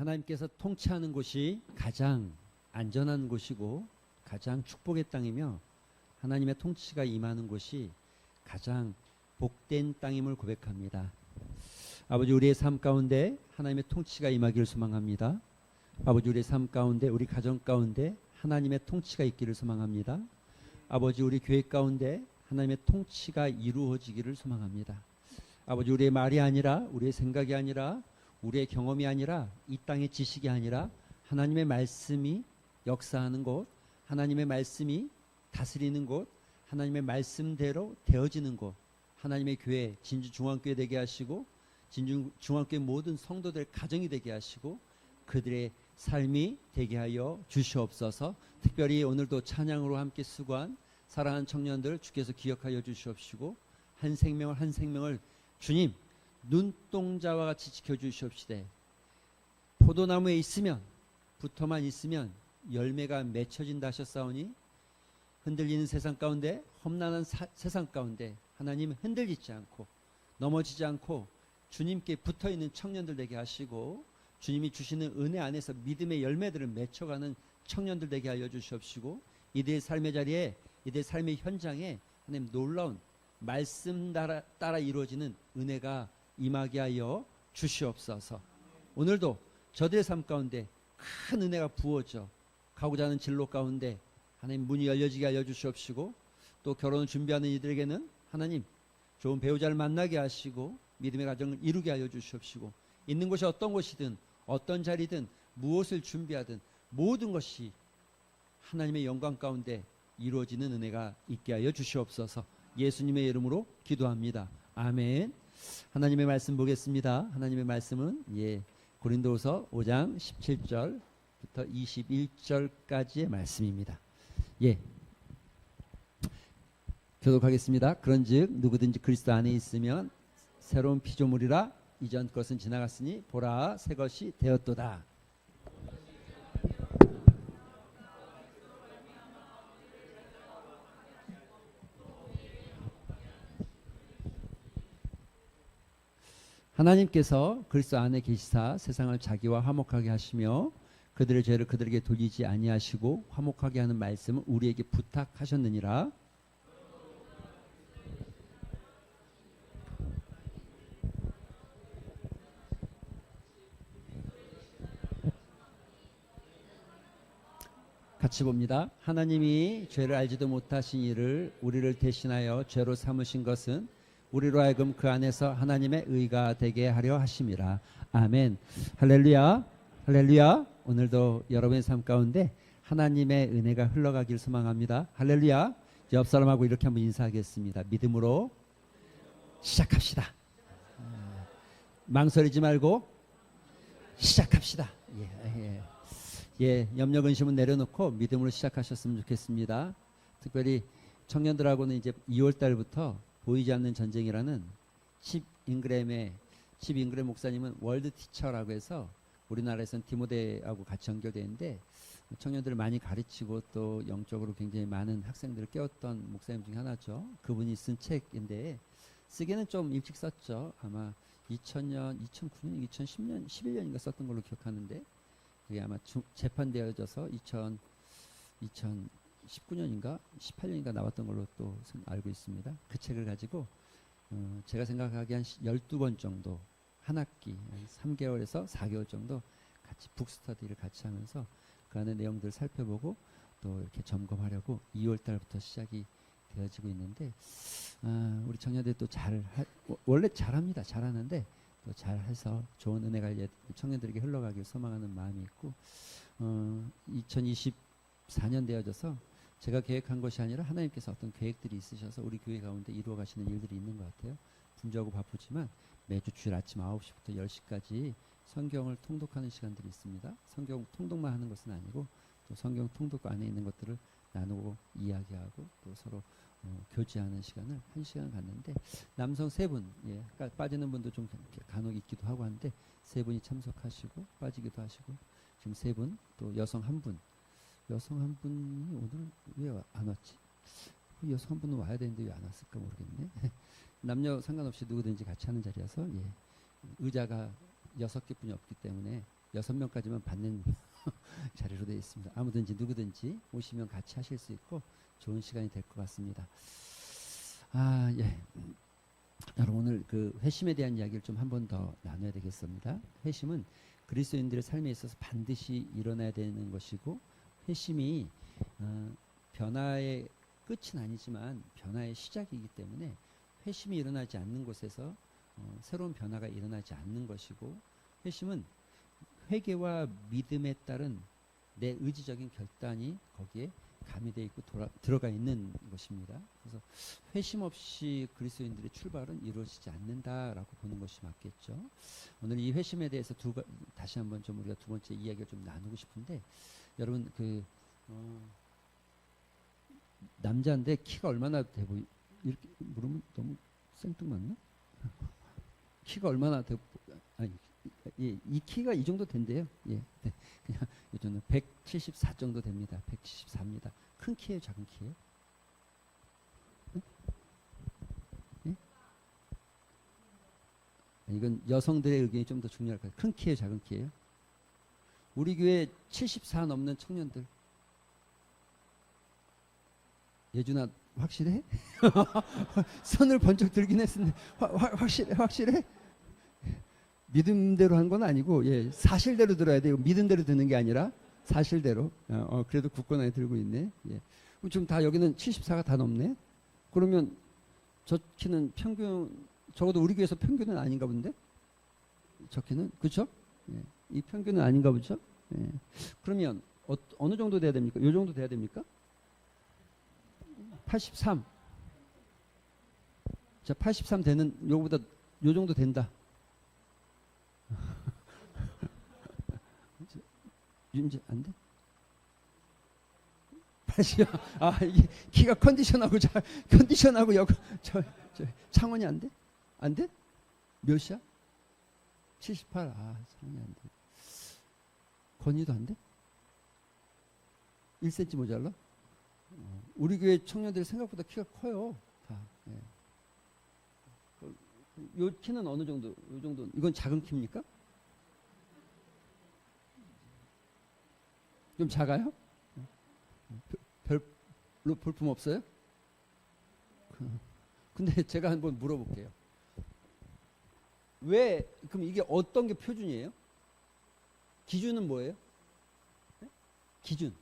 하나님께서 통치하는 곳이 가장 안전한 곳이고 가장 축복의 땅이며 하나님의 통치가 임하는 곳이 가장 복된 땅임을 고백합니다. 아버지, 우리의 삶 가운데 하나님의 통치가 임하기를 소망합니다. 아버지, 우리의 삶 가운데, 우리 가정 가운데 하나님의 통치가 있기를 소망합니다. 아버지, 우리 교회 가운데 하나님의 통치가 이루어지기를 소망합니다. 아버지, 우리의 말이 아니라, 우리의 생각이 아니라, 우리의 경험이 아니라, 이 땅의 지식이 아니라 하나님의 말씀이 역사하는 곳, 하나님의 말씀이 다스리는 곳, 하나님의 말씀대로 되어지는 곳, 하나님의 교회, 진주중앙교회 되게 하시고 진주중앙교회 모든 성도들 가정이 되게 하시고 그들의 삶이 되게 하여 주시옵소서. 특별히 오늘도 찬양으로 함께 수고한 사랑하는 청년들 주께서 기억하여 주시옵시고 한 생명을 한 생명을 주님 눈동자와 같이 지켜주시옵시되 포도나무에 있으면 붙어만 있으면 열매가 맺혀진다 하셨사오니 흔들리는 세상 가운데 험난한 세상 가운데 하나님 흔들리지 않고 넘어지지 않고 주님께 붙어있는 청년들 되게 하시고 주님이 주시는 은혜 안에서 믿음의 열매들을 맺혀가는 청년들 되게 하여 주시옵시고 이들의 삶의 자리에 이들의 삶의 현장에 하나님 놀라운 말씀 따라 이루어지는 은혜가 임하게 하여 주시옵소서. 오늘도 저들의 삶 가운데 큰 은혜가 부어져 가고자 하는 진로 가운데 하나님 문이 열려지게 하여 주시옵시고 또 결혼을 준비하는 이들에게는 하나님 좋은 배우자를 만나게 하시고 믿음의 가정을 이루게 하여 주시옵시고 있는 곳이 어떤 곳이든 어떤 자리든 무엇을 준비하든 모든 것이 하나님의 영광 가운데 이루어지는 은혜가 있게 하여 주시옵소서. 예수님의 이름으로 기도합니다. 아멘. 하나님의 말씀 보겠습니다. 하나님의 말씀은 고린도후서 5장 17절부터 21절까지의 말씀입니다. 교독하겠습니다. 그런즉 누구든지 그리스도 안에 있으면 새로운 피조물이라 이전 것은 지나갔으니 보라 새 것이 되었도다. 하나님께서 그리스도 안에 계시사 세상을 자기와 화목하게 하시며 그들의 죄를 그들에게 돌리지 아니하시고 화목하게 하는 말씀을 우리에게 부탁하셨느니라. 같이 봅니다. 하나님이 죄를 알지도 못하신 이를 우리를 대신하여 죄로 삼으신 것은 우리로 하여금 그 안에서 하나님의 의가 되게 하려 하심이라. 아멘. 할렐루야. 할렐루야. 오늘도 여러분의 삶 가운데 하나님의 은혜가 흘러가길 소망합니다. 할렐루야. 옆 사람하고 이렇게 한번 인사하겠습니다. 믿음으로 시작합시다. 망설이지 말고 시작합시다. 염려 근심은 내려놓고 믿음으로 시작하셨으면 좋겠습니다. 특별히 청년들하고는 이제 2월 달부터 보이지 않는 전쟁이라는 칩 잉그램 목사님은 월드 티처라고 해서 우리나라에서는 디모데하고 같이 연결되어 있는데 청년들을 많이 가르치고 또 영적으로 굉장히 많은 학생들을 깨웠던 목사님 중에 하나죠. 그분이 쓴 책인데 쓰기는 좀 일찍 썼죠. 아마 2000년, 2009년, 2010년, 11년인가 썼던 걸로 기억하는데 그게 아마 재판되어져서 2019년인가 18년인가 나왔던 걸로 또 알고 있습니다. 그 책을 가지고 제가 생각하기에 한 12번 정도 한 학기 3개월에서 4개월 정도 같이 북스터디를 같이 하면서 그 안에 내용들을 살펴보고 또 이렇게 점검하려고 2월 달부터 시작이 되어지고 있는데 우리 청년들이 또 원래 잘합니다. 잘하는데 또 잘해서 좋은 은혜가 청년들에게 흘러가길 소망하는 마음이 있고 2024년 되어져서 제가 계획한 것이 아니라 하나님께서 어떤 계획들이 있으셔서 우리 교회 가운데 이루어 가시는 일들이 있는 것 같아요. 분주하고 바쁘지만 매주 주일 아침 9시부터 10시까지 성경을 통독하는 시간들이 있습니다. 성경 통독만 하는 것은 아니고 또 성경 통독 안에 있는 것들을 나누고 이야기하고 또 서로 교제하는 시간을 1시간 갖는데 남성 3분 빠지는 분도 좀 간혹 있기도 하고 한데 3분이 참석하시고 빠지기도 하시고 지금 3분 또 여성 1분 여성 1분이 오늘 왜 안 왔지? 여성 1분은 와야 되는데 왜 안 왔을까 모르겠네. 남녀 상관없이 누구든지 같이 하는 자리여서 의자가 6개뿐이 없기 때문에 6명까지만 받는 자리로 되어 있습니다. 아무든지 누구든지 오시면 같이 하실 수 있고 좋은 시간이 될 것 같습니다. 예. 여러분 오늘 그 회심에 대한 이야기를 좀 한 번 더 나눠야 되겠습니다. 회심은 그리스도인들의 삶에 있어서 반드시 일어나야 되는 것이고 회심이 변화의 끝은 아니지만 변화의 시작이기 때문에 회심이 일어나지 않는 곳에서 새로운 변화가 일어나지 않는 것이고 회심은 회개와 믿음에 따른 내 의지적인 결단이 거기에 가미되어 있고 들어가 있는 것입니다. 그래서 회심 없이 그리스도인들의 출발은 이루어지지 않는다라고 보는 것이 맞겠죠. 오늘 이 회심에 대해서 다시 한번 좀 우리가 두 번째 이야기를 좀 나누고 싶은데 여러분 그 남자인데 키가 얼마나 돼 보이? 이렇게 물으면 너무 생뚱맞나? 키가 얼마나 돼? 아니, 예, 이 키가 이 정도 된대요. 예, 네, 그냥 요즘은 174 정도 됩니다. 174입니다. 큰 키예요, 작은 키예요? 네? 예? 이건 여성들의 의견이 좀 더 중요할 것 같아요. 큰 키예요, 작은 키예요? 우리 교회 74 넘는 청년들. 예준아 확실해? 손을 번쩍 들긴 했는데 확실해? 믿음대로 한 건 아니고 예, 사실대로 들어야 돼요. 믿음대로 듣는 게 아니라 사실대로. 그래도 굳건하게 들고 있네. 예. 지금 다 여기는 74가 다 넘네. 그러면 저 키는 평균 적어도 우리 교회에서 평균은 아닌가 본데? 저 키는 그렇죠? 예. 이 평균은 아닌가 보죠? 예. 그러면 어느 정도 돼야 됩니까? 요 정도 돼야 됩니까? 83. 자, 83 되는 요거보다 요 정도 된다. 윤재 안 돼? 80. 이게 키가 컨디션하고 저 창원이 안 돼? 안 돼? 몇이야? 78. 창원이 안 돼. 건이도 안 돼? 1cm 모자라? 우리 교회 청년들이 생각보다 키가 커요. 다. 예. 요 키는 어느 정도? 요 정도. 이건 작은 키입니까? 좀 작아요? 별로 볼품 없어요? 근데 제가 한번 물어볼게요. 그럼 이게 어떤 게 표준이에요? 기준은 뭐예요? 네? 기준.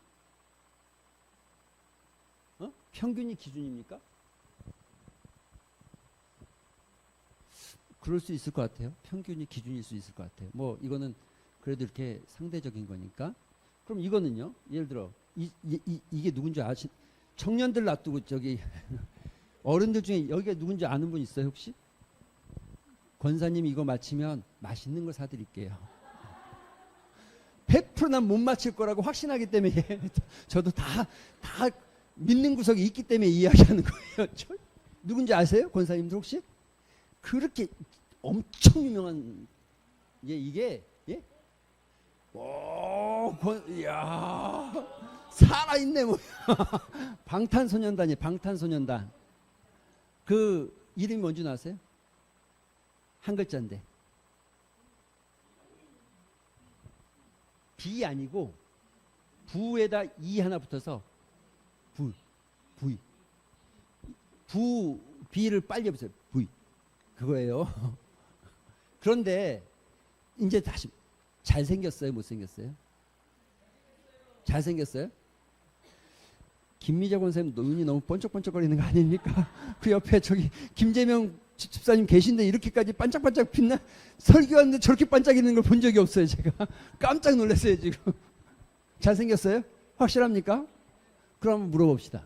평균이 기준입니까? 그럴 수 있을 것 같아요. 평균이 기준일 수 있을 것 같아요. 뭐 이거는 그래도 이렇게 상대적인 거니까. 그럼 이거는요. 예를 들어 이게 누군지 청년들 놔두고 저기 어른들 중에 여기가 누군지 아는 분 있어요 혹시? 권사님 이거 맞히면 맛있는 거 사드릴게요. 100% 난 못 맞힐 거라고 확신하기 때문에 저도 다 믿는 구석이 있기 때문에 이야기하는 거예요. 누군지 아세요? 권사님들 혹시? 그렇게 엄청 유명한 이게 예? 이야 살아있네 뭐. 방탄소년단이에요. 방탄소년단. 그 이름이 뭔지 아세요? 한 글자인데 B 아니고 부에다 E 하나 붙어서 B를 빨리 해보세요. V 그거예요. 그런데 이제 다시 잘생겼어요? 못생겼어요? 잘생겼어요? 김미자 권사님 눈이 너무 번쩍번쩍거리는 거 아닙니까? 그 옆에 저기 김재명 집사님 계신데 이렇게까지 반짝반짝 빛나 설교하는데 저렇게 반짝이는 걸 본 적이 없어요. 제가 깜짝 놀랐어요 지금. 잘생겼어요? 확실합니까? 그럼 한번 물어봅시다.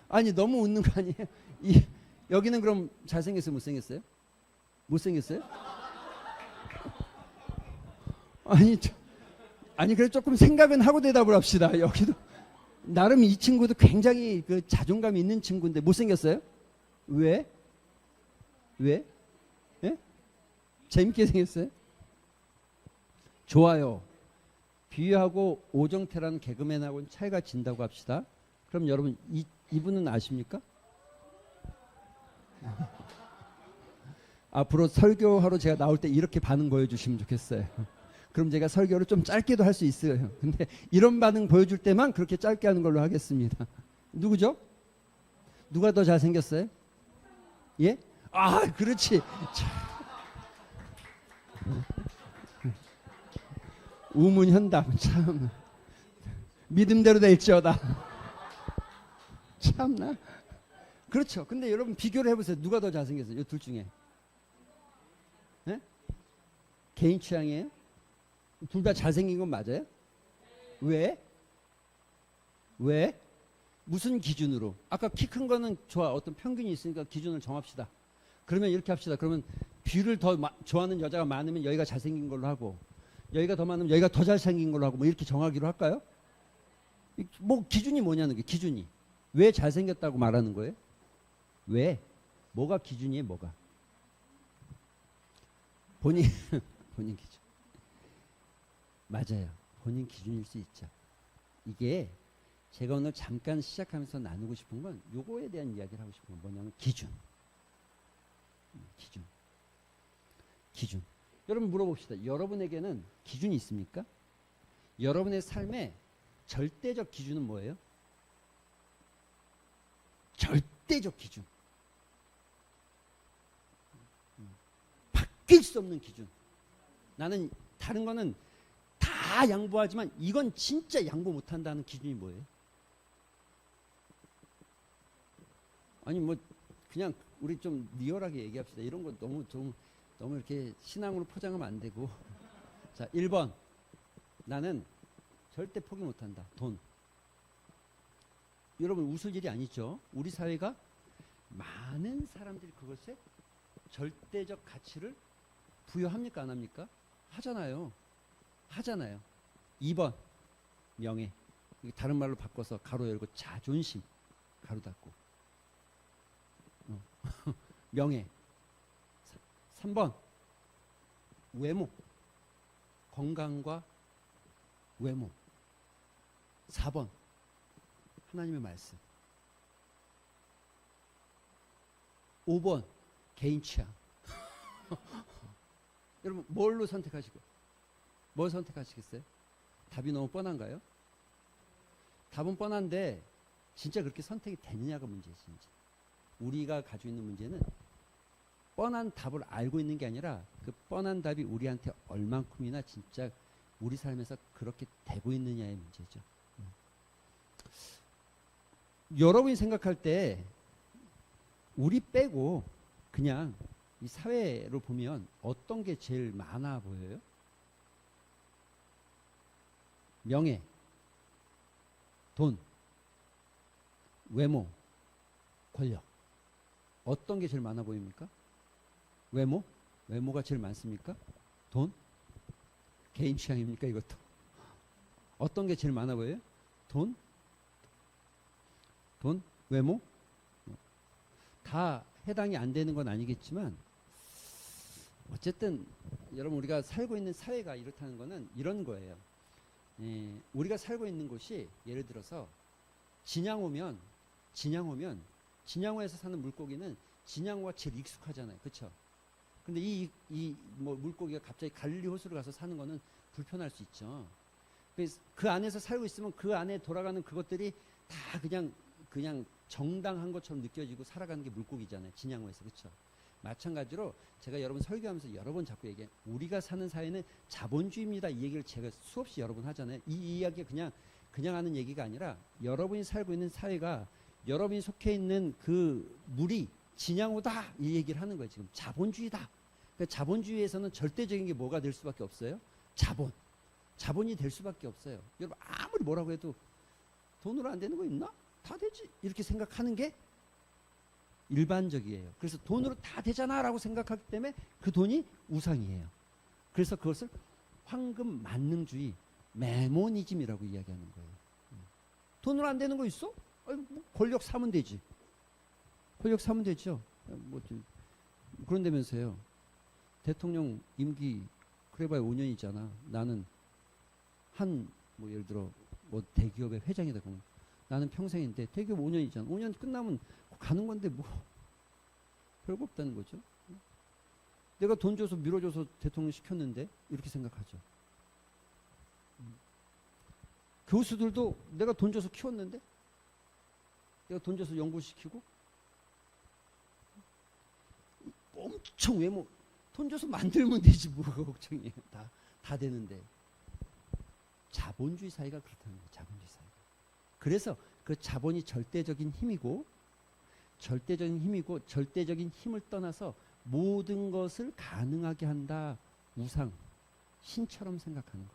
아니 너무 웃는 거 아니에요? 여기는 그럼 잘생겼어요? 못생겼어요? 못생겼어요? 아니 그래 조금 생각은 하고 대답을 합시다. 여기도 나름 이 친구도 굉장히 그 자존감이 있는 친구인데 못생겼어요? 왜? 왜? 예? 재밌게 생겼어요? 좋아요. 비유하고 오정태라는 개그맨하고는 차이가 진다고 합시다. 그럼 여러분 이분은 아십니까? 앞으로 설교하러 제가 나올 때 이렇게 반응 보여주시면 좋겠어요. 그럼 제가 설교를 좀 짧게도 할 수 있어요. 근데 이런 반응 보여줄 때만 그렇게 짧게 하는 걸로 하겠습니다. 누구죠? 누가 더 잘생겼어요? 예? 아, 그렇지. 우문현답. 참. 믿음대로 될지어다. 참나. 그렇죠. 근데 여러분 비교를 해보세요. 누가 더 잘생겼어요? 이 둘 중에. 예? 개인 취향이에요? 둘 다 잘생긴 건 맞아요? 왜? 왜? 무슨 기준으로? 아까 키 큰 거는 좋아. 어떤 평균이 있으니까 기준을 정합시다. 그러면 이렇게 합시다. 그러면 뷰를 더 좋아하는 여자가 많으면 여기가 잘생긴 걸로 하고, 여기가 더 많으면 여기가 더 잘생긴 걸로 하고, 뭐 이렇게 정하기로 할까요? 뭐 기준이 뭐냐는 게 기준이. 왜 잘생겼다고 말하는 거예요? 왜? 뭐가 기준이에요? 뭐가? 본인 본인 기준. 맞아요. 본인 기준일 수 있죠. 이게 제가 오늘 잠깐 시작하면서 나누고 싶은 건 요거에 대한 이야기를 하고 싶은 건 뭐냐면 기준. 기준. 기준. 여러분 물어봅시다. 여러분에게는 기준이 있습니까? 여러분의 삶에 절대적 기준은 뭐예요? 절대적 기준. 바뀔 수 없는 기준. 나는 다른 거는 다 양보하지만 이건 진짜 양보 못한다는 기준이 뭐예요? 아니 뭐 그냥 우리 좀 리얼하게 얘기합시다. 이런 거 너무 이렇게 신앙으로 포장하면 안 되고. 자, 1번. 나는 절대 포기 못한다. 돈. 여러분 웃을 일이 아니죠. 우리 사회가 많은 사람들이 그것에 절대적 가치를 부여합니까? 안 합니까? 하잖아요. 하잖아요. 2번. 명예. 다른 말로 바꿔서 가로 열고 자존심. 가로 닫고. 명예. 3번. 외모. 건강과 외모. 4번. 하나님의 말씀. 5번. 개인 취향. 여러분 뭘로 선택하시고? 뭘 선택하시겠어요? 답이 너무 뻔한가요? 답은 뻔한데 진짜 그렇게 선택이 되느냐가 문제지. 진짜. 우리가 가지고 있는 문제는 뻔한 답을 알고 있는 게 아니라 그 뻔한 답이 우리한테 얼만큼이나 진짜 우리 삶에서 그렇게 되고 있느냐의 문제죠. 여러분이 생각할 때 우리 빼고 그냥 이 사회로 보면 어떤 게 제일 많아 보여요? 명예, 돈, 외모, 권력. 어떤 게 제일 많아 보입니까? 외모? 외모가 제일 많습니까? 돈? 개인 취향입니까 이것도? 어떤 게 제일 많아 보여요? 돈? 돈? 외모? 다 해당이 안 되는 건 아니겠지만 어쨌든 여러분 우리가 살고 있는 사회가 이렇다는 거는 이런 거예요. 우리가 살고 있는 곳이 예를 들어서 진양호면 진양호에서 사는 물고기는 진양호가 제일 익숙하잖아요. 그렇죠? 근데 이 뭐 물고기가 갑자기 갈릴리 호수로 가서 사는 거는 불편할 수 있죠. 그래서 그 안에서 살고 있으면 그 안에 돌아가는 그것들이 다 그냥 정당한 것처럼 느껴지고 살아가는 게 물고기잖아요. 진양호에서. 그렇죠? 마찬가지로 제가 여러분 설교하면서 여러 번 자꾸 얘기해요. 우리가 사는 사회는 자본주의입니다. 이 얘기를 제가 수없이 여러 번 하잖아요. 이 이야기가 그냥 하는 얘기가 아니라 여러분이 살고 있는 사회가 여러분이 속해 있는 그 물이 진양호다 이 얘기를 하는 거예요. 지금 자본주의다. 그러니까 자본주의에서는 절대적인 게 뭐가 될 수밖에 없어요? 자본이 될 수밖에 없어요. 여러분 아무리 뭐라고 해도 돈으로 안 되는 거 있나? 다 되지. 이렇게 생각하는 게 일반적이에요. 그래서 돈으로 다 되잖아 라고 생각하기 때문에 그 돈이 우상이에요. 그래서 그것을 황금 만능주의, 메모니즘이라고 이야기하는 거예요. 돈으로 안 되는 거 있어? 뭐 권력 사면 되지. 권력 사면 되죠. 뭐 그런다면서요. 대통령 임기 그래봐야 5년이잖아. 나는 뭐 예를 들어 뭐 대기업의 회장이 되고 나는 평생인데 대기업 5년이잖아. 5년 끝나면 가는 건데 뭐 별거 없다는 거죠. 내가 돈 줘서 밀어줘서 대통령 시켰는데 이렇게 생각하죠. 교수들도 내가 돈 줘서 키웠는데, 내가 돈 줘서 연구시키고, 엄청 외모, 돈 줘서 만들면 되지 뭐가 걱정이에요. 다 되는데. 자본주의 사회가 그렇다는 거예요. 자본주의 사회가. 그래서 그 자본이 절대적인 힘이고 절대적인 힘을 떠나서 모든 것을 가능하게 한다. 우상, 신처럼 생각하는 거.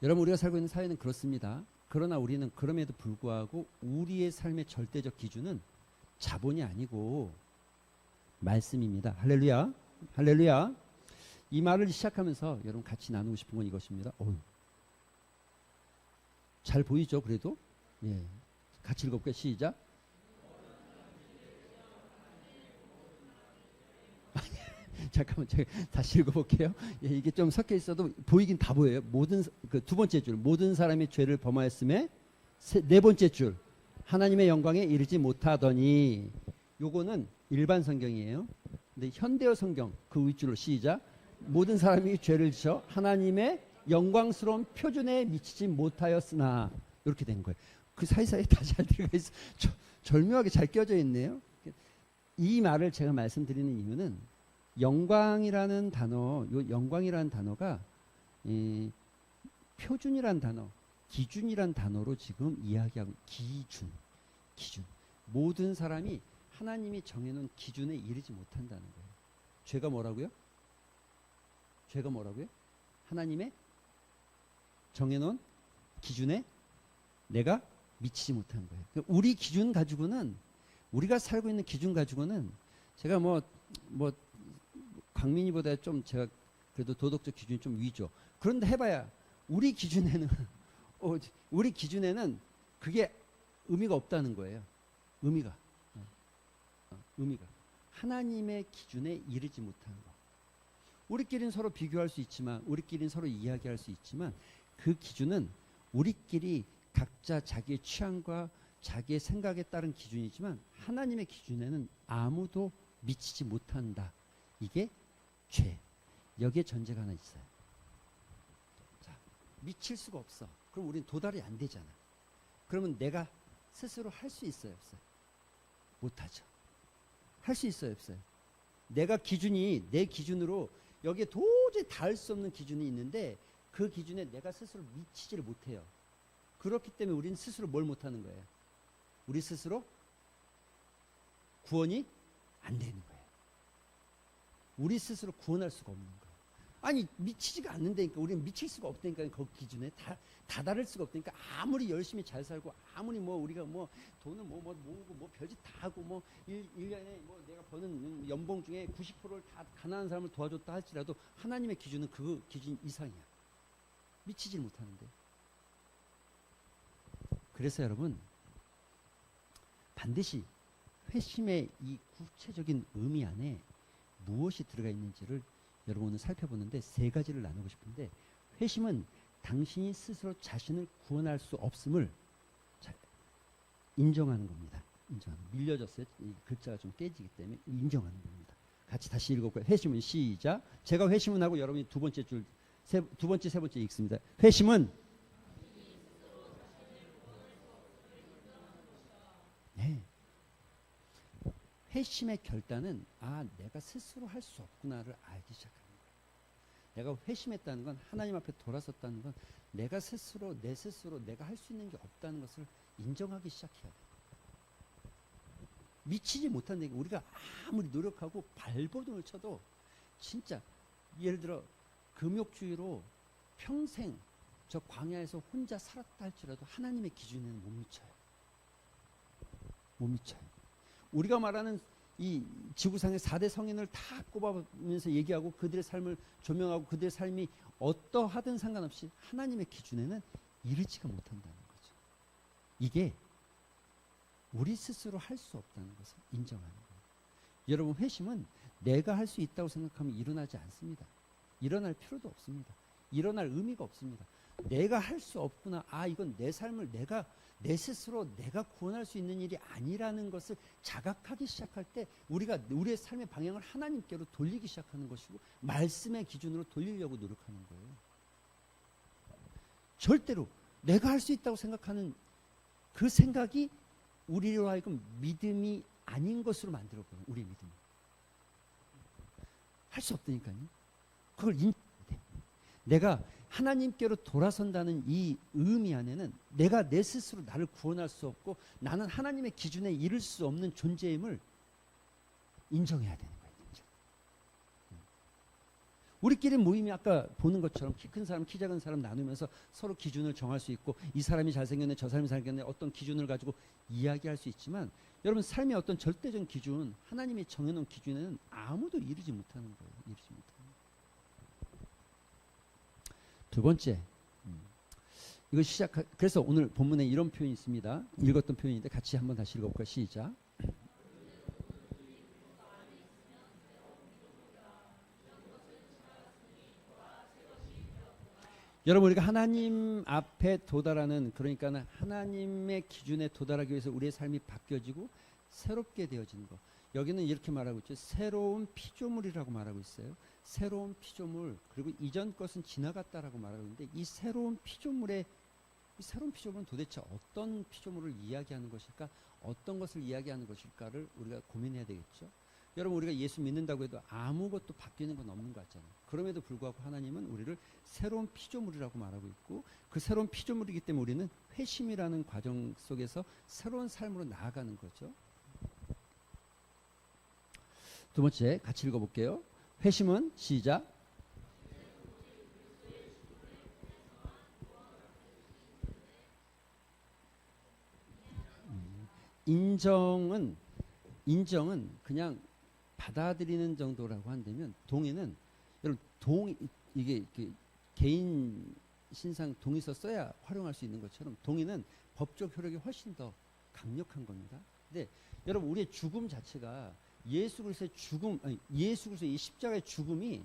여러분, 우리가 살고 있는 사회는 그렇습니다. 그러나 우리는 그럼에도 불구하고 우리의 삶의 절대적 기준은 자본이 아니고 말씀입니다. 할렐루야. 할렐루야. 이 말을 시작하면서 여러분 같이 나누고 싶은 건 이것입니다. 잘 보이죠? 그래도? 예. 같이 읽어볼게요. 시작. 잠깐만, 제가 다시 읽어볼게요. 예, 이게 좀 섞여 있어도 보이긴 다 보여요. 두 번째 줄, 모든 사람이 죄를 범하였음에, 네 번째 줄, 하나님의 영광에 이르지 못하더니. 요거는 일반 성경이에요. 근데 현대어 성경 그 윗줄로 시작. 모든 사람이 죄를 지어 하나님의 영광스러운 표준에 미치지 못하였으나. 이렇게 된 거예요. 그 사이사이 다 잘 들어가 있어. 절묘하게 잘 껴져 있네요. 이 말을 제가 말씀드리는 이유는 영광이라는 단어가 표준이란 단어, 기준이란 단어로 지금 이야기하고, 기준. 모든 사람이 하나님이 정해놓은 기준에 이르지 못한다는 거예요. 죄가 뭐라고요? 하나님의 정해놓은 기준에 내가 미치지 못한 거예요. 우리 기준 가지고는, 우리가 살고 있는 기준 가지고는, 제가 광민이보다 좀 제가 그래도 도덕적 기준이 좀 위죠. 그런데 해봐야 우리 기준에는 그게 의미가 없다는 거예요. 의미가 하나님의 기준에 이르지 못하는 거. 우리끼리는 서로 비교할 수 있지만, 우리끼리는 서로 이야기할 수 있지만, 그 기준은 우리끼리 각자 자기의 취향과 자기의 생각에 따른 기준이지만 하나님의 기준에는 아무도 미치지 못한다. 이게 죄. 여기에 전제가 하나 있어요. 자, 미칠 수가 없어. 그럼 우리는 도달이 안 되잖아. 그러면 내가 스스로 할 수 있어요, 없어요? 못하죠. 할 수 있어요, 없어요? 내 기준으로 여기에 도저히 닿을 수 없는 기준이 있는데, 그 기준에 내가 스스로 미치지를 못해요. 그렇기 때문에 우리는 스스로 뭘 못하는 거예요? 우리 스스로 구원이 안 되는 거예요. 우리 스스로 구원할 수가 없는 거예요. 아니, 미치지가 않는다니까. 우리는 미칠 수가 없다니까. 그 기준에 다다를 수가 없다니까. 아무리 열심히 잘 살고, 아무리 우리가 돈을 모으고 별짓 다 하고 1년에 내가 버는 연봉 중에 90%를 다 가난한 사람을 도와줬다 할지라도 하나님의 기준은 그 기준 이상이야. 미치질 못하는데. 그래서 여러분, 반드시 회심의 이 구체적인 의미 안에 무엇이 들어가 있는지를 여러분 오늘 살펴보는데, 세 가지를 나누고 싶은데, 회심은 당신이 스스로 자신을 구원할 수 없음을 인정하는 겁니다. 밀려졌어요. 이 글자가 좀 깨지기 때문에 인정하는 겁니다. 같이 다시 읽어볼까요? 회심은 시작. 제가 회심은 하고 여러분이 두 번째, 세 번째 읽습니다. 회심은 회심의 결단은 내가 스스로 할 수 없구나를 알기 시작하는 거예요. 내가 회심했다는 건, 하나님 앞에 돌아섰다는 건 내가 내 스스로 내가 할 수 있는 게 없다는 것을 인정하기 시작해야 돼요. 미치지 못한다는 게, 우리가 아무리 노력하고 발버둥을 쳐도 진짜 예를 들어 금욕주의로 평생 저 광야에서 혼자 살았다 할지라도 하나님의 기준에는 못 미쳐요. 못 미쳐요. 우리가 말하는 이 지구상의 4대 성인을 다 꼽아보면서 얘기하고 그들의 삶을 조명하고 그들의 삶이 어떠하든 상관없이 하나님의 기준에는 이르지가 못한다는 거죠. 이게 우리 스스로 할 수 없다는 것을 인정하는 거예요. 여러분, 회심은 내가 할 수 있다고 생각하면 일어나지 않습니다. 일어날 필요도 없습니다. 일어날 의미가 없습니다. 내가 할 수 없구나. 이건 내 삶을 내 스스로 내가 구원할 수 있는 일이 아니라는 것을 자각하기 시작할 때 우리가 우리의 삶의 방향을 하나님께로 돌리기 시작하는 것이고 말씀의 기준으로 돌리려고 노력하는 거예요. 절대로 내가 할 수 있다고 생각하는 그 생각이 우리로 하여금 믿음이 아닌 것으로 만들어버려요. 우리의 믿음을. 할 수 없다니까요. 그걸 인정해야 돼. 내가 하나님께로 돌아선다는 이 의미 안에는 내가 내 스스로 나를 구원할 수 없고 나는 하나님의 기준에 이를 수 없는 존재임을 인정해야 되는 거예요. 인정. 우리끼리 모임이 아까 보는 것처럼 키 큰 사람, 키 작은 사람 나누면서 서로 기준을 정할 수 있고 이 사람이 잘생겼네, 저 사람이 잘생겼네 어떤 기준을 가지고 이야기할 수 있지만 여러분 삶의 어떤 절대적인 기준, 하나님이 정해놓은 기준에는 아무도 이르지 못하는 거예요. 이르지 못하는 거예요. 두 번째, 이거 그래서 오늘 본문에 이런 표현이 있습니다. 읽었던 표현인데 같이 한번 다시 읽어볼까요? 시작. 여러분 우리가 하나님 앞에 도달하는 그러니까 하나님의 기준에 도달하기 위해서 우리의 삶이 바뀌어지고 새롭게 되어지는 것. 여기는 이렇게 말하고 있죠. 새로운 피조물이라고 말하고 있어요. 새로운 피조물 그리고 이전 것은 지나갔다라고 말하고 있는데 이 새로운 피조물은 도대체 어떤 피조물을 이야기하는 것일까? 어떤 것을 이야기하는 것일까를 우리가 고민해야 되겠죠. 여러분 우리가 예수 믿는다고 해도 아무것도 바뀌는 건 없는 것 같잖아요. 그럼에도 불구하고 하나님은 우리를 새로운 피조물이라고 말하고 있고 그 새로운 피조물이기 때문에 우리는 회심이라는 과정 속에서 새로운 삶으로 나아가는 거죠. 두 번째 같이 읽어볼게요. 회심은 시작. 인정은 그냥 받아들이는 정도라고 한다면 동의는 여러분 이게 개인 신상 동의서 써야 활용할 수 있는 것처럼 동의는 법적 효력이 훨씬 더 강력한 겁니다. 근데 여러분 우리의 죽음 자체가 예수 그리스도의 예수 그리스도의 이 십자가의 죽음이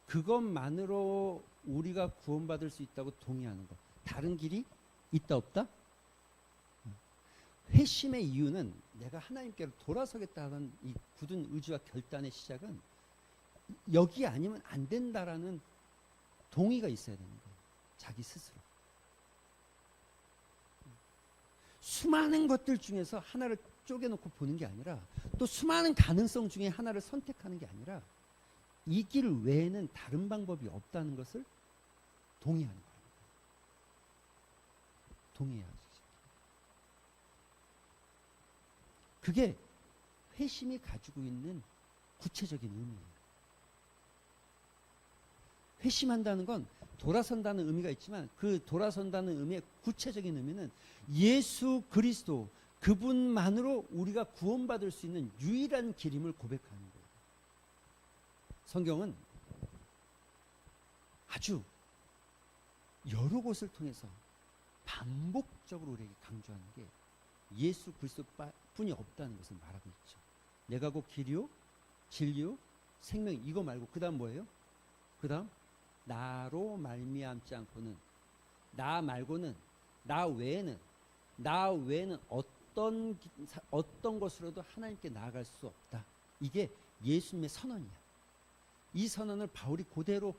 그것만으로 우리가 구원받을 수 있다고 동의하는 것. 다른 길이 있다 없다? 회심의 이유는 내가 하나님께로 돌아서겠다는 이 굳은 의지와 결단의 시작은 여기 아니면 안 된다라는 동의가 있어야 되는 거예요. 자기 스스로. 수많은 것들 중에서 하나를 쪼개놓고 보는 게 아니라 또 수많은 가능성 중에 하나를 선택하는 게 아니라 이 길 외에는 다른 방법이 없다는 것을 동의하는 거예요. 동의해야지. 그게 회심이 가지고 있는 구체적인 의미예요. 회심한다는 건 돌아선다는 의미가 있지만 그 돌아선다는 의미의 구체적인 의미는 예수 그리스도 그분만으로 우리가 구원받을 수 있는 유일한 길임을 고백하는 거예요. 성경은 아주 여러 곳을 통해서 반복적으로 우리에게 강조하는 게 예수 그리스도뿐이 없다는 것을 말하고 있죠. 내가 곧 길이요 진리요 생명 이거 말고 그 다음 뭐예요? 그 다음 나로 말미암지 않고는 나 말고는 나 외에는 어떤 것으로도 하나님께 나아갈 수 없다. 이게 예수님의 선언이야. 이 선언을 바울이 그대로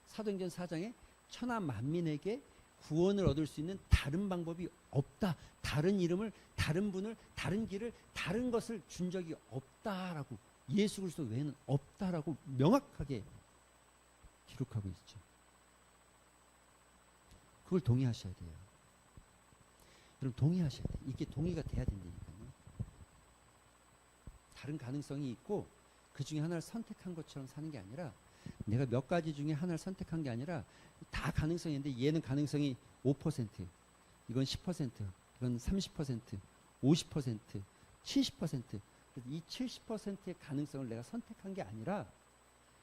사도행전 4장에 천하 만민에게 구원을 얻을 수 있는 다른 방법이 없다. 다른 이름을, 다른 분을, 다른 길을, 다른 것을 준 적이 없다라고 예수 그리스도 외에는 없다라고 명확하게 기록하고 있죠. 그걸 동의하셔야 돼요. 여러분 동의하셔야 돼요. 이게 동의가 돼야 된다니까요. 다른 가능성이 있고 그 중에 하나를 선택한 것처럼 사는 게 아니라 내가 몇 가지 중에 하나를 선택한 게 아니라 다 가능성이 있는데 얘는 가능성이 5%, 이건 10%, 이건 30%, 50%, 70%. 이 70%의 가능성을 내가 선택한 게 아니라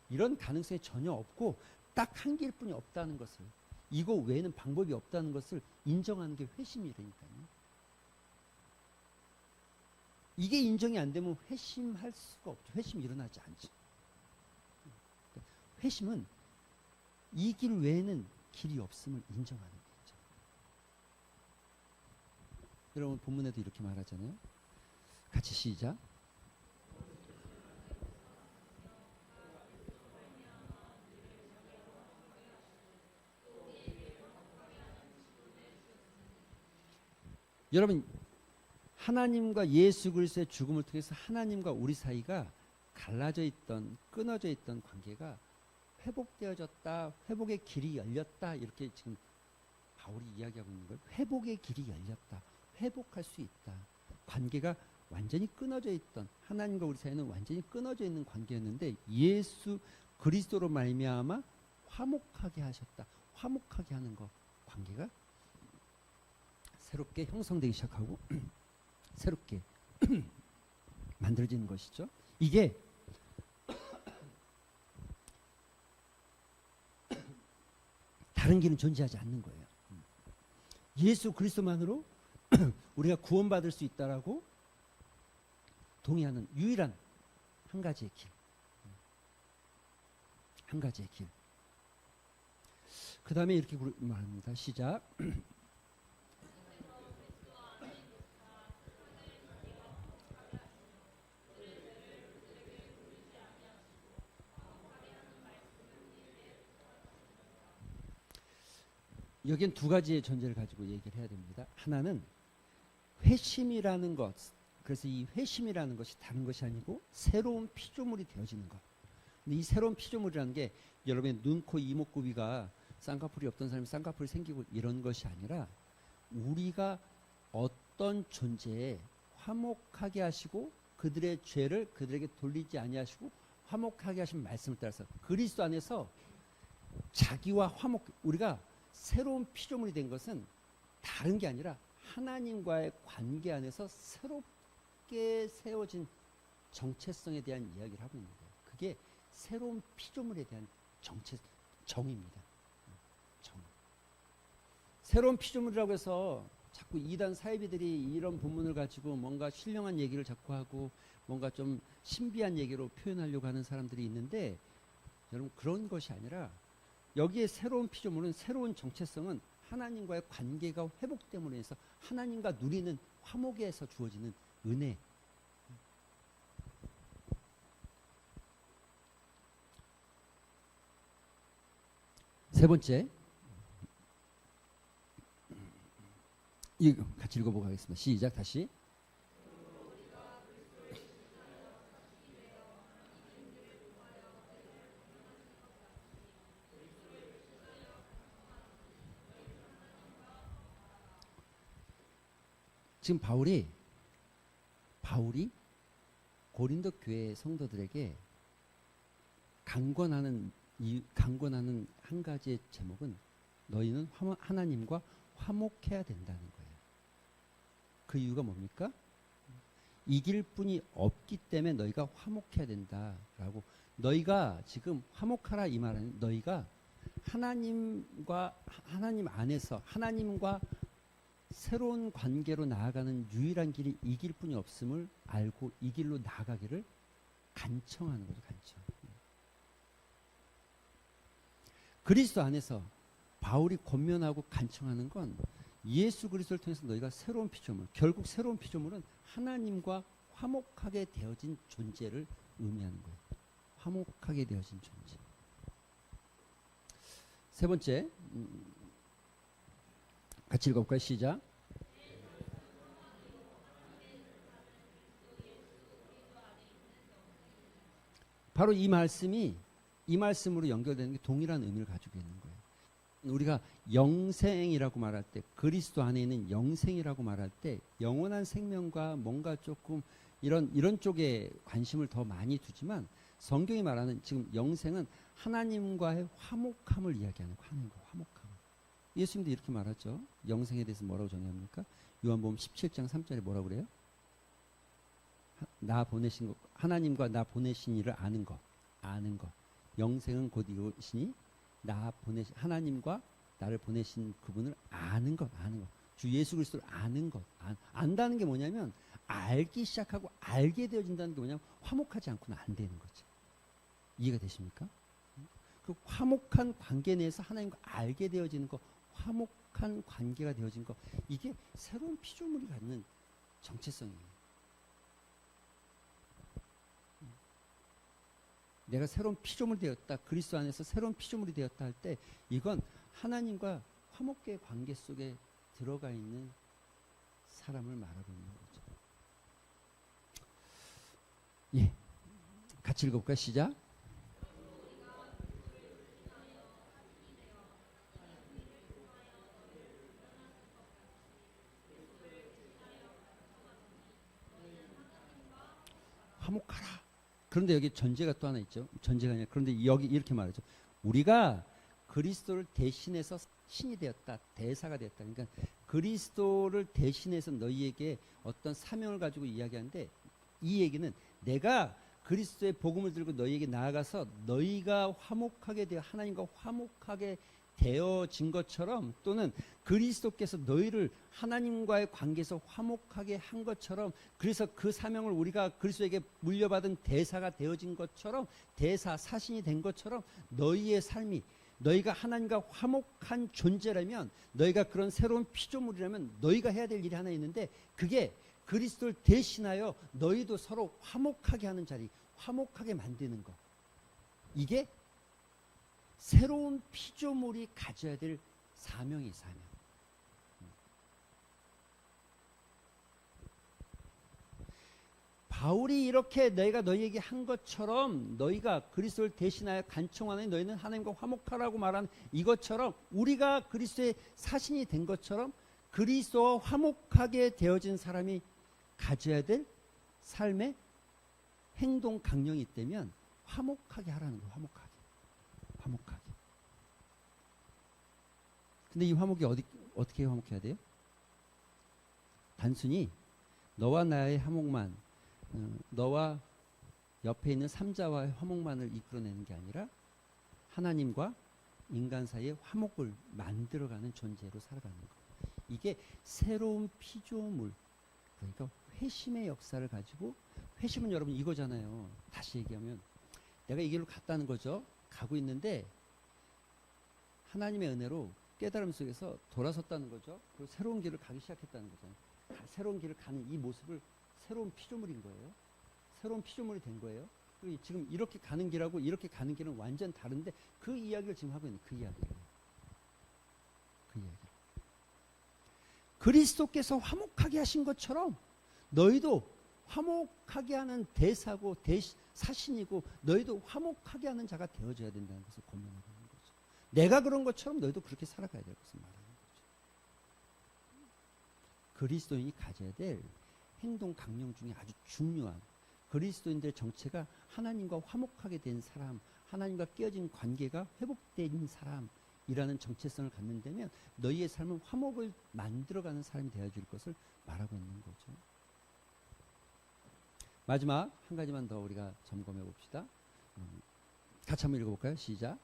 이런 가능성이 전혀 없고 딱 한 길뿐이 없다는 것을 이거 외에는 방법이 없다는 것을 인정하는 게 회심이라니까요. 이게 인정이 안 되면 회심할 수가 없죠. 회심이 일어나지 않죠. 회심은 이 길 외에는 길이 없음을 인정하는 거죠. 여러분 본문에도 이렇게 말하잖아요. 같이 시작. 여러분 하나님과 예수 그리스도의 죽음을 통해서 하나님과 우리 사이가 갈라져 있던 끊어져 있던 관계가 회복되어졌다. 회복의 길이 열렸다. 이렇게 지금 바울이 이야기하고 있는 거예요. 회복의 길이 열렸다. 회복할 수 있다. 관계가 완전히 끊어져 있던 하나님과 우리 사이는 완전히 끊어져 있는 관계였는데 예수 그리스도로 말미암아 화목하게 하셨다. 화목하게 하는 거 관계가 새롭게 형성되기 시작하고 새롭게 만들어지는 것이죠. 이게 다른 길은 존재하지 않는 거예요. 예수 그리스도만으로 우리가 구원받을 수 있다라고 동의하는 유일한 한 가지의 길. 한 가지의 길. 그 다음에 이렇게 말합니다. 시작. 여긴 두 가지의 존재를 가지고 얘기를 해야 됩니다. 하나는 회심이라는 것. 그래서 이 회심이라는 것이 다른 것이 아니고 새로운 피조물이 되어지는 것. 근데 이 새로운 피조물이라는 게 여러분의 눈, 코, 이목구비가 쌍꺼풀이 없던 사람이 쌍꺼풀이 생기고 이런 것이 아니라 우리가 어떤 존재에 화목하게 하시고 그들의 죄를 그들에게 돌리지 아니하시고 화목하게 하신 말씀을 따라서 그리스도 안에서 자기와 화목, 우리가 새로운 피조물이 된 것은 다른 게 아니라 하나님과의 관계 안에서 새롭게 세워진 정체성에 대한 이야기를 하고 있는 거예요. 그게 새로운 피조물에 대한 정입니다. 정. 새로운 피조물이라고 해서 자꾸 이단 사이비들이 이런 본문을 가지고 뭔가 신령한 얘기를 자꾸 하고 뭔가 좀 신비한 얘기로 표현하려고 하는 사람들이 있는데 여러분 그런 것이 아니라 여기에 새로운 피조물은 새로운 정체성은 하나님과의 관계가 회복됨으로 해서 하나님과 누리는 화목에서 주어지는 은혜. 세 번째, 이거 같이 읽어보고 하겠습니다. 시작 다시. 지금 바울이 고린도 교회 성도들에게 강권하는 한 가지의 제목은 너희는 하나님과 화목해야 된다는 거예요. 그 이유가 뭡니까? 이길 분이 없기 때문에 너희가 화목해야 된다라고. 너희가 지금 화목하라 이 말은 너희가 하나님 안에서 하나님과 새로운 관계로 나아가는 유일한 길이 이 길뿐이 없음을 알고 이 길로 나아가기를 간청하는 거죠. 간청. 그리스도 안에서 바울이 권면하고 간청하는 건 예수 그리스도를 통해서 너희가 새로운 피조물, 결국 새로운 피조물은 하나님과 화목하게 되어진 존재를 의미하는 거예요. 화목하게 되어진 존재. 세 번째, 같이 읽어볼까요? 시작. 바로 이 말씀으로 연결되는 게 동일한 의미를 가지고 있는 거예요. 우리가 영생이라고 말할 때, 그리스도 안에 있는 영생이라고 말할 때 영원한 생명과 뭔가 조금 이런 쪽에 관심을 더 많이 두지만 성경이 말하는 지금 영생은 하나님과의 화목함을 이야기하는 거예요. 하나님과 화목함. 예수님도 이렇게 말하죠. 영생에 대해서 뭐라고 정의합니까? 요한복음 17장 3절에 뭐라고 그래요? 하나님과 나 보내신 이를 아는 것. 영생은 곧 이것이니 하나님과 나를 보내신 그분을 아는 것. 주 예수 그리스도를 아는 것. 안다는 게 뭐냐면 알기 시작하고 알게 되어진다는 게 뭐냐면 화목하지 않고는 안 되는 거죠. 이해가 되십니까? 그 화목한 관계 내에서 하나님과 알게 되어지는 거, 화목한 관계가 되어진 거, 이게 새로운 피조물이 갖는 정체성이에요. 내가 새로운 피조물이 되었다, 그리스도 안에서 새로운 피조물이 되었다 할 때 이건 하나님과 화목의 관계 속에 들어가 있는 사람을 말하고 있는 거죠. 예, 같이 읽어볼까요? 시작. 화목하라. 그런데 여기 전제가 또 하나 있죠. 전제가 아니라, 그런데 여기 이렇게 말하죠. 우리가 그리스도를 대신해서 신이 되었다, 대사가 되었다. 그러니까 그리스도를 대신해서 너희에게 어떤 사명을 가지고 이야기하는데, 이 얘기는 내가 그리스도의 복음을 들고 너희에게 나아가서 너희가 화목하게 되어 하나님과 화목하게 되어진 것처럼, 또는 그리스도께서 너희를 하나님과의 관계에서 화목하게 한 것처럼, 그래서 그 사명을 우리가 그리스도에게 물려받은 대사가 되어진 것처럼, 대사 사신이 된 것처럼, 너희의 삶이, 너희가 하나님과 화목한 존재라면, 너희가 그런 새로운 피조물이라면 너희가 해야 될 일이 하나 있는데, 그게 그리스도를 대신하여 너희도 서로 화목하게 하는 자리, 화목하게 만드는 것. 이게 새로운 피조물이 가져야 될 사명이 사명. 바울이 이렇게 내가 너희에게 한 것처럼, 너희가 그리스도를 대신하여 간청하는, 너희는 하나님과 화목하라고 말한 이것처럼, 우리가 그리스도의 사신이 된 것처럼 그리스도와 화목하게 되어진 사람이 가져야 될 삶의 행동 강령이 있다면 화목하게 하라는 거예요. 화목하게. 화목하게. 근데 이 화목이 어떻게 화목해야 돼요? 단순히 너와 나의 화목만, 너와 옆에 있는 삼자와의 화목만을 이끌어내는 게 아니라 하나님과 인간 사이의 화목을 만들어가는 존재로 살아가는 거예요. 이게 새로운 피조물, 그러니까 회심의 역사를 가지고, 회심은 여러분 이거잖아요. 다시 얘기하면 내가 이 길로 갔다는 거죠. 가고 있는데 하나님의 은혜로 깨달음 속에서 돌아섰다는 거죠. 그리고 새로운 길을 가기 시작했다는 거잖아요. 새로운 길을 가는 이 모습을 새로운 피조물인 거예요. 새로운 피조물이 된 거예요. 그리고 지금 이렇게 가는 길하고 이렇게 가는 길은 완전 다른데, 그 이야기를 지금 하고 있는, 그 이야기예요. 그 이야기. 그리스도께서 화목하게 하신 것처럼 너희도 화목하게 하는 대사고 사신이고, 너희도 화목하게 하는 자가 되어줘야 된다는 것을 권면하고 있는 거죠. 내가 그런 것처럼 너희도 그렇게 살아가야 될 것을 말하는 거죠. 그리스도인이 가져야 될 행동 강령 중에 아주 중요한, 그리스도인들의 정체가 하나님과 화목하게 된 사람, 하나님과 깨어진 관계가 회복된 사람이라는 정체성을 갖는다면 너희의 삶은 화목을 만들어가는 사람이 되어줄 것을 말하고 있는 거죠. 마지막 한 가지만 더 우리가 점검해 봅시다. 같이 한번 읽어볼까요? 시작.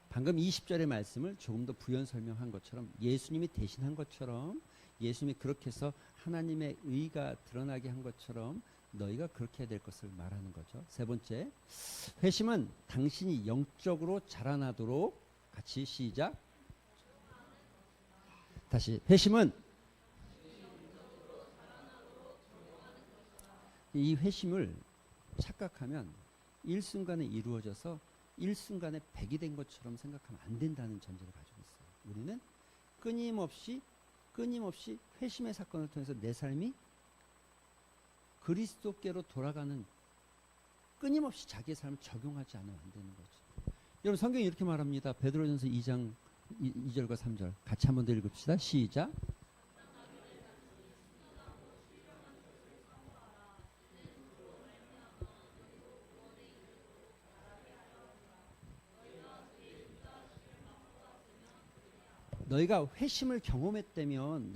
방금 20절의 말씀을 조금 더 부연 설명한 것처럼, 예수님이 대신한 것처럼, 예수님이 그렇게 해서 하나님의 의가 드러나게 한 것처럼 너희가 그렇게 해야 될 것을 말하는 거죠. 세 번째, 회심은 당신이 영적으로 자라나도록, 같이 시작. 다시, 회심은, 이 회심을 착각하면 일순간에 이루어져서 일순간에 백이 된 것처럼 생각하면 안 된다는 전제를 가지고 있어요. 우리는 끊임없이 회심의 사건을 통해서 내 삶이 그리스도께로 돌아가는, 끊임없이 자기의 삶을 적용하지 않으면 안 되는 거죠. 여러분, 성경이 이렇게 말합니다. 베드로전서 2장 2절과 3절 같이 한번 더 읽읍시다. 시작. 너희가 회심을 경험했다면,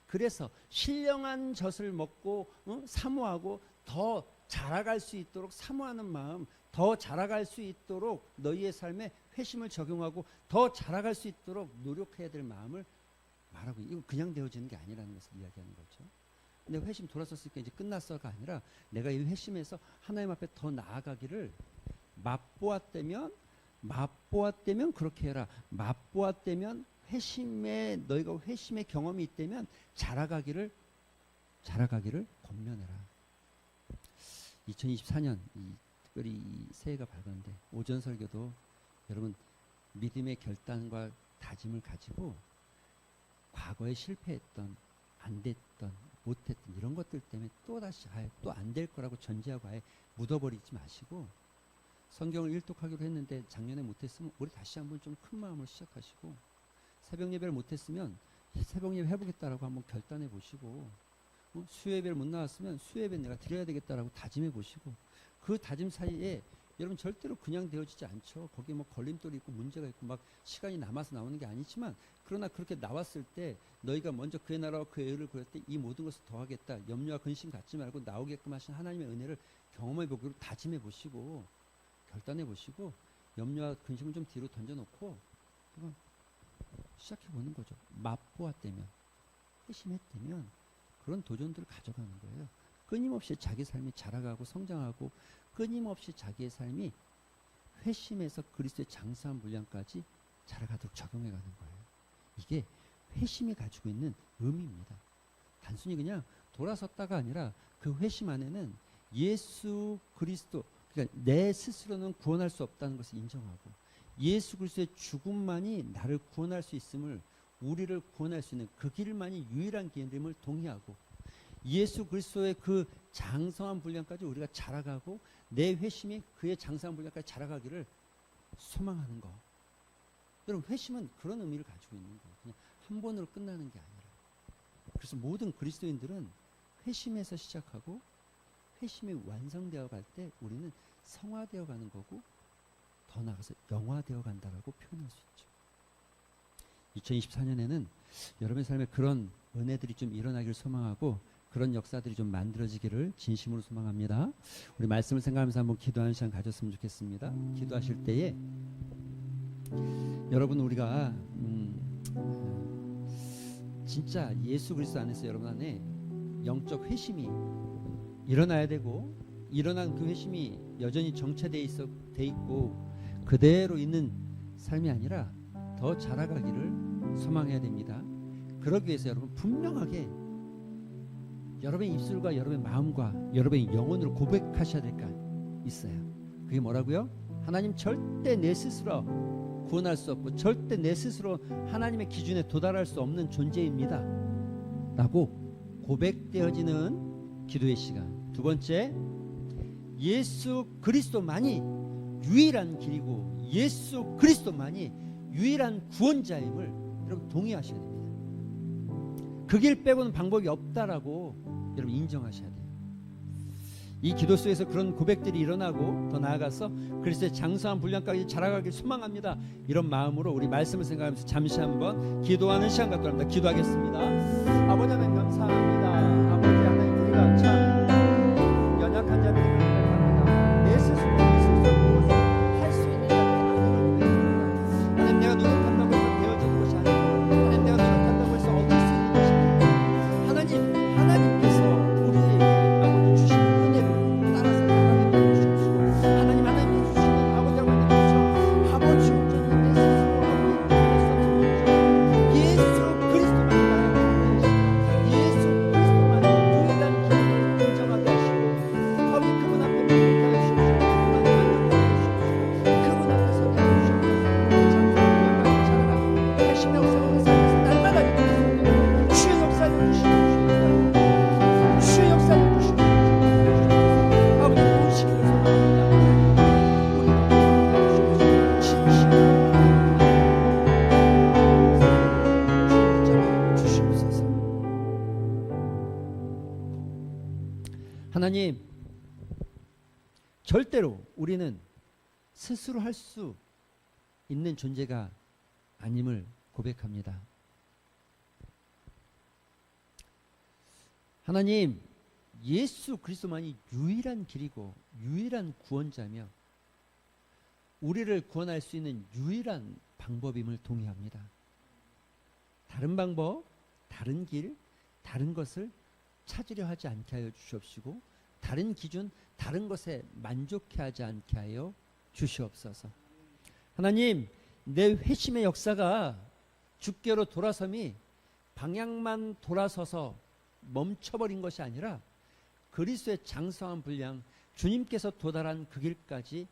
그래서 신령한 젖을 먹고 사모하고 더 자라갈 수 있도록, 사모하는 마음, 더 자라갈 수 있도록 너희의 삶에 회심을 적용하고 더 자라갈 수 있도록 노력해야 될 마음을 말하고, 이거 그냥 되어지는 게 아니라는 것을 이야기하는 거죠. 내 회심 돌아섰으니까 이제 끝났어가 아니라 내가 이 회심에서 하나님 앞에 더 나아가기를 맛보았다면 그렇게 해라. 맛보았다면 너희가 회심의 경험이 있다면 자라가기를 권면해라. 2024년 특별히 이 새해가 밝았는데 오전 설교도 여러분 믿음의 결단과 다짐을 가지고 과거에 실패했던, 안 됐던, 못했던 이런 것들 때문에 또다시 또 안 될 거라고 전제하고 아예 묻어버리지 마시고, 성경을 일독하기로 했는데 작년에 못했으면 올해 다시 한번 좀 큰 마음으로 시작하시고, 새벽 예배를 못했으면 새벽 예배 해보겠다라고 한번 결단해 보시고, 수요예배를 못 나왔으면 수요예배 내가 드려야 되겠다라고 다짐해 보시고, 그 다짐 사이에 여러분 절대로 그냥 되어지지 않죠. 거기에 뭐 걸림돌이 있고 문제가 있고 막 시간이 남아서 나오는 게 아니지만, 그러나 그렇게 나왔을 때 너희가 먼저 그의 나라와 그의 의를 구할 때 이 모든 것을 더하겠다, 염려와 근심 갖지 말고 나오게끔 하신 하나님의 은혜를 경험해 보기로 다짐해 보시고 결단해 보시고, 염려와 근심을 좀 뒤로 던져놓고 시작해 보는 거죠. 맛보았다면, 회심했다면 그런 도전들을 가져가는 거예요. 끊임없이 자기 삶이 자라가고 성장하고, 끊임없이 자기의 삶이 회심에서 그리스도의 장사한 분량까지 자라가도록 적용해 가는 거예요. 이게 회심이 가지고 있는 의미입니다. 단순히 그냥 돌아섰다가 아니라 그 회심 안에는 예수 그리스도, 그러니까 내 스스로는 구원할 수 없다는 것을 인정하고, 예수 그리스도의 죽음만이 나를 구원할 수 있음을, 우리를 구원할 수 있는 그 길만이 유일한 길임을 동의하고, 예수 그리스도의 그 장성한 분량까지 우리가 자라가고, 내 회심이 그의 장성한 분량까지 자라가기를 소망하는 것. 여러분, 회심은 그런 의미를 가지고 있는 거예요. 그냥 한 번으로 끝나는 게 아니라. 그래서 모든 그리스도인들은 회심에서 시작하고 회심이 완성되어 갈 때 우리는 성화되어 가는 거고, 더 나아가서 영화되어 간다라고 표현할 수 있죠. 2024년에는 여러분의 삶에 그런 은혜들이 좀 일어나기를 소망하고, 그런 역사들이 좀 만들어지기를 진심으로 소망합니다. 우리 말씀을 생각하면서 한번 기도하는 시간 가졌으면 좋겠습니다. 기도하실 때에 여러분, 우리가 진짜 예수 그리스도 안에서 여러분 안에 영적 회심이 일어나야 되고, 일어난 그 회심이 여전히 정체되어 있고 그대로 있는 삶이 아니라 더 자라가기를 소망해야 됩니다. 그러기 위해서 여러분 분명하게 여러분의 입술과 여러분의 마음과 여러분의 영혼으로 고백하셔야 될 거 있어요. 그게 뭐라고요? 하나님, 절대 내 스스로 구원할 수 없고 절대 내 스스로 하나님의 기준에 도달할 수 없는 존재입니다 라고 고백되어지는 기도의 시간. 두 번째, 예수 그리스도만이 유일한 길이고 예수 그리스도만이 유일한 구원자임을 여러분 동의하셔야 됩니다. 그 길 빼고는 방법이 없다라고 여러분 인정하셔야 돼요. 이 기도 속에서 그런 고백들이 일어나고, 더 나아가서 그리스도의 장성한 분량까지 자라가길 소망합니다. 이런 마음으로 우리 말씀을 생각하면서 잠시 한번 기도하는 시간 갖도록 합니다. 기도하겠습니다. 아버지 하나님 감사합니다. 아버지 하나님, 우리가 참 연약한 자들이 고백합니다. 내 스스로 무엇을 할 수 있는 자들이 아니라고 고백합니다. 하나님, 내가 노력한다고 해서 되어지는 것이 아니고, 하나님, 내가 노력한다고 해서 얻을 수 있는 것이 아니고, 하나님께서 우리에게 아버지 주신 은혜를 따라서 나가게 해주시옵시고, 하나님께서 주시는 아버지와 만나주시오. 아버지 온전히 내 스스로 예수 그리스도만 나의 구원이시고, 예수 그리스도만 유일한 길을 인정하게 하시고, 아버지 그분 앞에 만족하게 하시옵시고, 그분 앞에 서게 하시옵시고, 장사하며 자라가고 회심의 역사를 살면서 날마다 이루어지는 주의 역사를 주시옵시고, 주의 역사를 주시옵시고, 아버지 오시기를 소망합니다. 우리가 진심으로 주시옵소서. 하나님, 절대로 우리는 스스로 할 수 있는 존재가 아님을 고백합니다. 하나님, 예수 그리스도만이 유일한 길이고 유일한 구원자며 우리를 구원할 수 있는 유일한 방법임을 동의합니다. 다른 방법, 다른 길, 다른 것을 찾으려 하지 않게 하여 주시옵시고 다른 기준, 다른 것에 만족해 하지 않게 하여 주시옵소서. 하나님, 내 회심의 역사가 주께로 돌아섬이 방향만 돌아서서 멈춰버린 것이 아니라 그리스도의 장성한 분량, 주님께서 도달한 그 길까지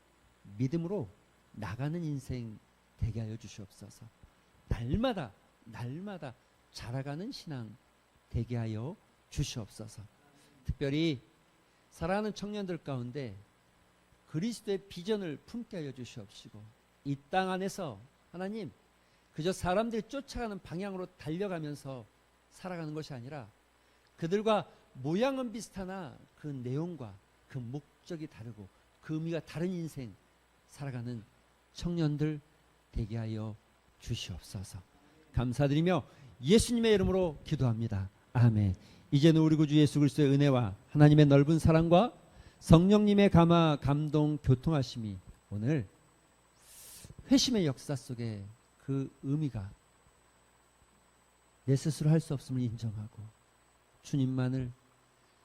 믿음으로 나가는 인생 되게 하여 주시옵소서. 날마다 자라가는 신앙 되게 하여 주시옵소서. 특별히 사랑하는 청년들 가운데 그리스도의 비전을 품게 하여 주시옵시고 이 땅 안에서 하나님 그저 사람들이 쫓아가는 방향으로 달려가면서 살아가는 것이 아니라 그들과 모양은 비슷하나 그 내용과 그 목적이 다르고 그 의미가 다른 인생 살아가는 청년들 되게 하여 주시옵소서. 감사드리며 예수님의 이름으로 기도합니다. 아멘. 이제는 우리 구주 예수 그리스도의 은혜와 하나님의 넓은 사랑과 성령님의 감화, 감동, 교통하심이 오늘 회심의 역사 속에 그 의미가 내 스스로 할 수 없음을 인정하고 주님만을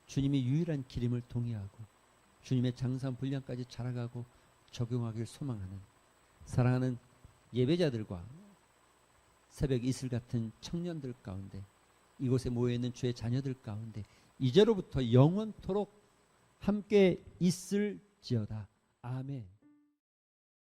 주님이 유일한 길임을 동의하고 주님의 장사한 분량까지 자라가고 적용하기를 소망하는 사랑하는 예배자들과 새벽 이슬 같은 청년들 가운데 이곳에 모여있는 주의 자녀들 가운데 이제로부터 영원토록 함께 있을지어다. 아멘.